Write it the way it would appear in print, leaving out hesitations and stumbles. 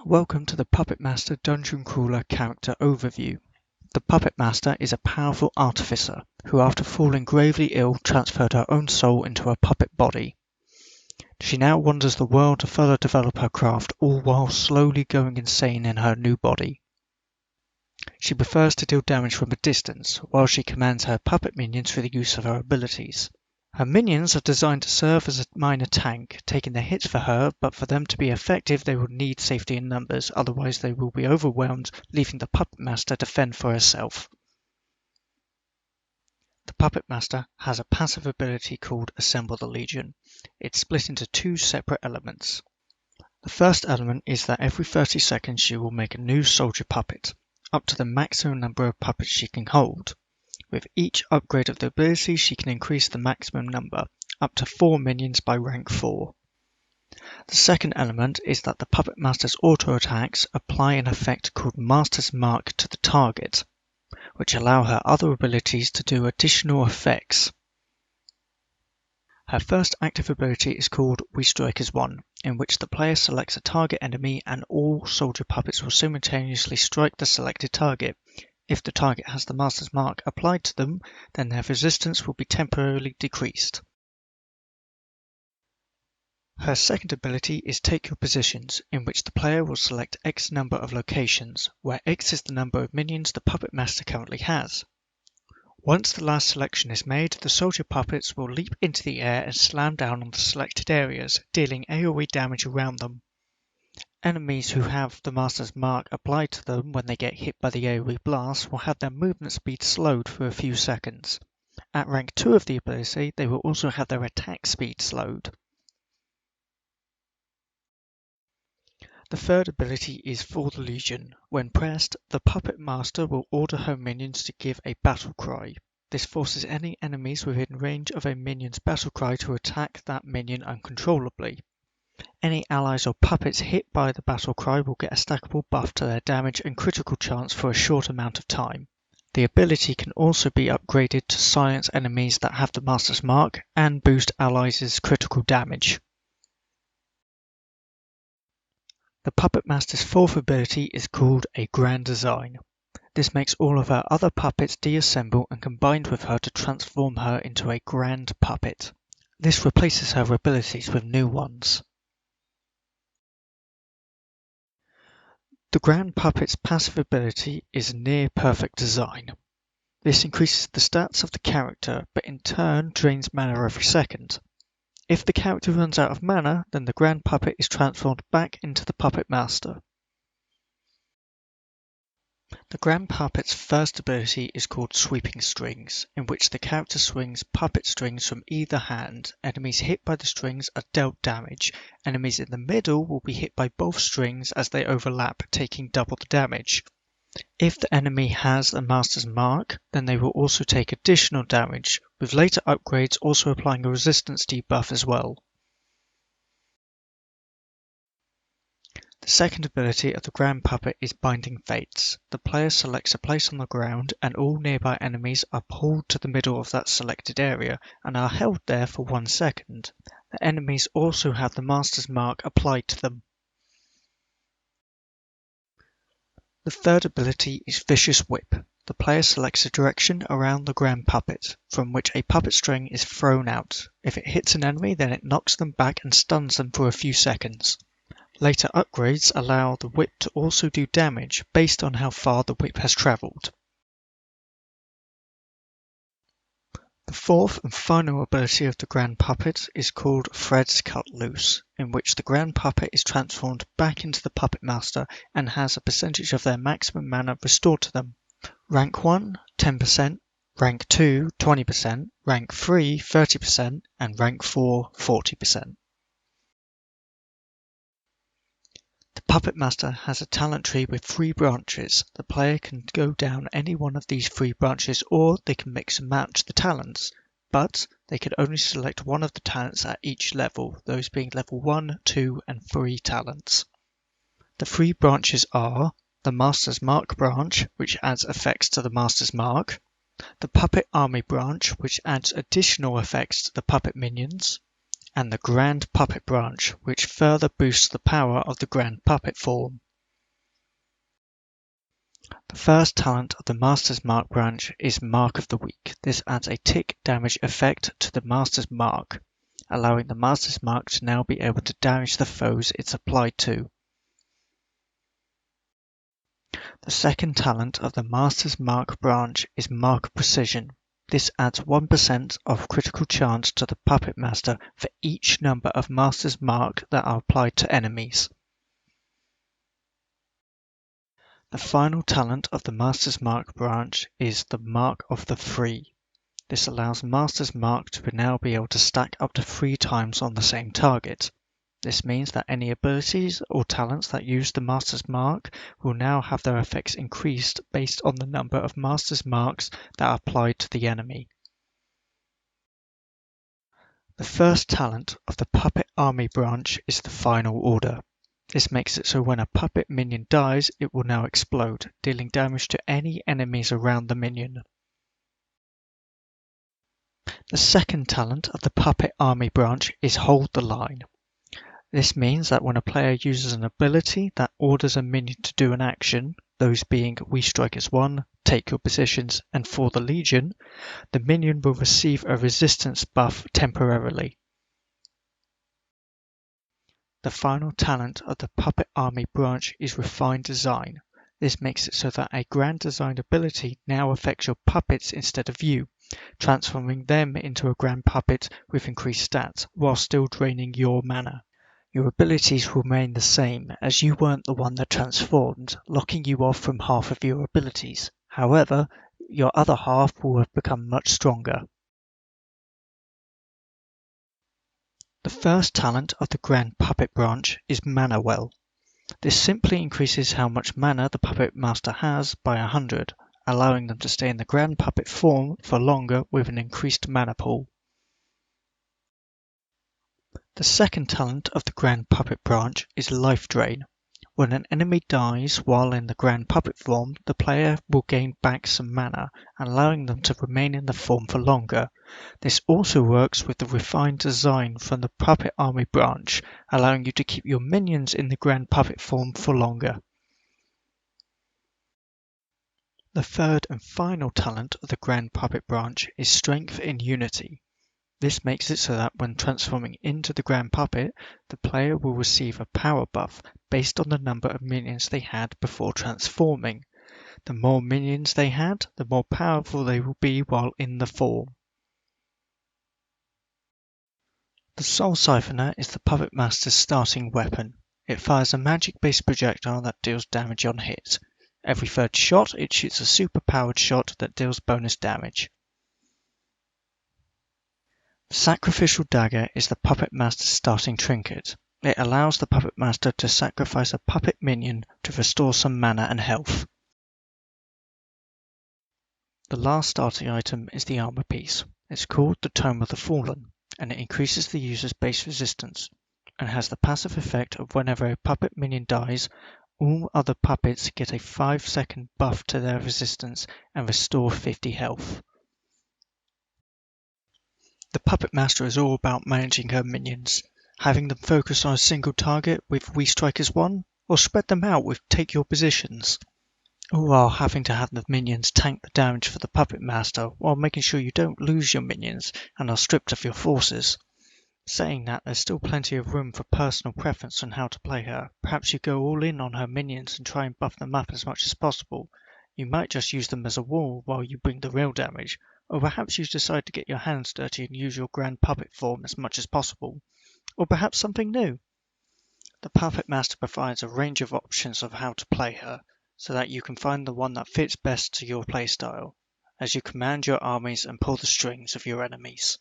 Welcome to the Puppet Master Dungeon Crawler character overview. The Puppet Master is a powerful artificer who, after falling gravely ill, transferred her own soul into a puppet body. She now wanders the world to further develop her craft, all while slowly going insane in her new body. She prefers to deal damage from a distance, while she commands her puppet minions through the use of her abilities. Her minions are designed to serve as a minor tank, taking the hits for her, but for them to be effective they will need safety in numbers, otherwise they will be overwhelmed, leaving the Puppet Master to fend for herself. The Puppet Master has a passive ability called Assemble the Legion. It's split into two separate elements. The first element is that every 30 seconds she will make a new soldier puppet, up to the maximum number of puppets she can hold. With each upgrade of the ability, she can increase the maximum number, up to 4 minions by rank 4. The second element is that the Puppet Master's auto-attacks apply an effect called Master's Mark to the target, which allow her other abilities to do additional effects. Her first active ability is called We Strike as One, in which the player selects a target enemy and all soldier puppets will simultaneously strike the selected target. If the target has the Master's Mark applied to them, then their resistance will be temporarily decreased. Her second ability is Take Your Positions, in which the player will select X number of locations, where X is the number of minions the Puppet Master currently has. Once the last selection is made, the soldier puppets will leap into the air and slam down on the selected areas, dealing AoE damage around them. Enemies who have the Master's Mark applied to them when they get hit by the AoE blast will have their movement speed slowed for a few seconds. At rank 2 of the ability, they will also have their attack speed slowed. The third ability is For the Legion. When pressed, the Puppet Master will order her minions to give a battle cry. This forces any enemies within range of a minion's battle cry to attack that minion uncontrollably. Any allies or puppets hit by the battle cry will get a stackable buff to their damage and critical chance for a short amount of time. The ability can also be upgraded to silence enemies that have the Master's Mark and boost allies' critical damage. The Puppet Master's fourth ability is called a Grand Design. This makes all of her other puppets deassemble and combined with her to transform her into a Grand Puppet. This replaces her abilities with new ones. The Grand Puppet's passive ability is Near Perfect Design. This increases the stats of the character, but in turn drains mana every second. If the character runs out of mana, then the Grand Puppet is transformed back into the Puppet Master. The Grand Puppet's first ability is called Sweeping Strings, in which the character swings puppet strings from either hand. Enemies hit by the strings are dealt damage. Enemies in the middle will be hit by both strings as they overlap, taking double the damage. If the enemy has the Master's Mark, then they will also take additional damage, with later upgrades also applying a resistance debuff as well. The second ability of the Grand Puppet is Binding Fates. The player selects a place on the ground and all nearby enemies are pulled to the middle of that selected area and are held there for 1 second. The enemies also have the Master's Mark applied to them. The third ability is Vicious Whip. The player selects a direction around the Grand Puppet, from which a puppet string is thrown out. If it hits an enemy, then it knocks them back and stuns them for a few seconds. Later upgrades allow the whip to also do damage based on how far the whip has travelled. The fourth and final ability of the Grand Puppet is called Threads Cut Loose, in which the Grand Puppet is transformed back into the Puppet Master and has a percentage of their maximum mana restored to them. Rank 1, 10%, Rank 2, 20%, Rank 3, 30%, and Rank 4, 40%. The Puppet Master has a talent tree with 3 branches. The player can go down any one of these 3 branches or they can mix and match the talents, but they can only select one of the talents at each level, those being level 1, 2, and 3 talents. The 3 branches are the Master's Mark branch, which adds effects to the Master's Mark, the Puppet Army branch, which adds additional effects to the puppet minions, and the Grand Puppet branch, which further boosts the power of the Grand Puppet form. The first talent of the Master's Mark branch is Mark of the Week. This adds a tick damage effect to the Master's Mark, allowing the Master's Mark to now be able to damage the foes it's applied to. The second talent of the Master's Mark branch is Mark of Precision. This adds 1% of critical chance to the Puppet Master for each number of Master's Mark that are applied to enemies. The final talent of the Master's Mark branch is the Mark of the Free. This allows Master's Mark to now be able to stack up to 3 times on the same target. This means that any abilities or talents that use the Master's Mark will now have their effects increased based on the number of Master's Marks that are applied to the enemy. The first talent of the Puppet Army branch is the Final Order. This makes it so when a puppet minion dies, it will now explode, dealing damage to any enemies around the minion. The second talent of the Puppet Army branch is Hold the Line. This means that when a player uses an ability that orders a minion to do an action, those being We Strike as One, Take Your Positions, and For the Legion, the minion will receive a resistance buff temporarily. The final talent of the Puppet Army branch is Refined Design. This makes it so that a Grand Design ability now affects your puppets instead of you, transforming them into a Grand Puppet with increased stats, while still draining your mana. Your abilities will remain the same, as you weren't the one that transformed, locking you off from half of your abilities. However, your other half will have become much stronger. The first talent of the Grand Puppet branch is Mana Well. This simply increases how much mana the Puppet Master has by 100, allowing them to stay in the Grand Puppet form for longer with an increased mana pool. The second talent of the Grand Puppet branch is Life Drain. When an enemy dies while in the Grand Puppet form, the player will gain back some mana, allowing them to remain in the form for longer. This also works with the Refined Design from the Puppet Army branch, allowing you to keep your minions in the Grand Puppet form for longer. The third and final talent of the Grand Puppet branch is Strength in Unity. This makes it so that when transforming into the Grand Puppet, the player will receive a power buff based on the number of minions they had before transforming. The more minions they had, the more powerful they will be while in the form. The Soul Siphoner is the Puppet Master's starting weapon. It fires a magic-based projectile that deals damage on hit. Every third shot, it shoots a super-powered shot that deals bonus damage. The Sacrificial Dagger is the Puppet Master's starting trinket. It allows the Puppet Master to sacrifice a puppet minion to restore some mana and health. The last starting item is the Armor Piece. It's called the Tome of the Fallen, and it increases the user's base resistance, and has the passive effect of whenever a puppet minion dies, all other puppets get a 5-second buff to their resistance and restore 50 health. The Puppet Master is all about managing her minions, having them focus on a single target with We Strike as One, or spread them out with Take Your Positions, all while having to have the minions tank the damage for the Puppet Master while making sure you don't lose your minions and are stripped of your forces. Saying that, there's still plenty of room for personal preference on how to play her. Perhaps you go all in on her minions and try and buff them up as much as possible. You might just use them as a wall while you bring the real damage, or perhaps you decide to get your hands dirty and use your Grand Puppet form as much as possible, or perhaps something new. The Puppet Master provides a range of options of how to play her, so that you can find the one that fits best to your playstyle, as you command your armies and pull the strings of your enemies.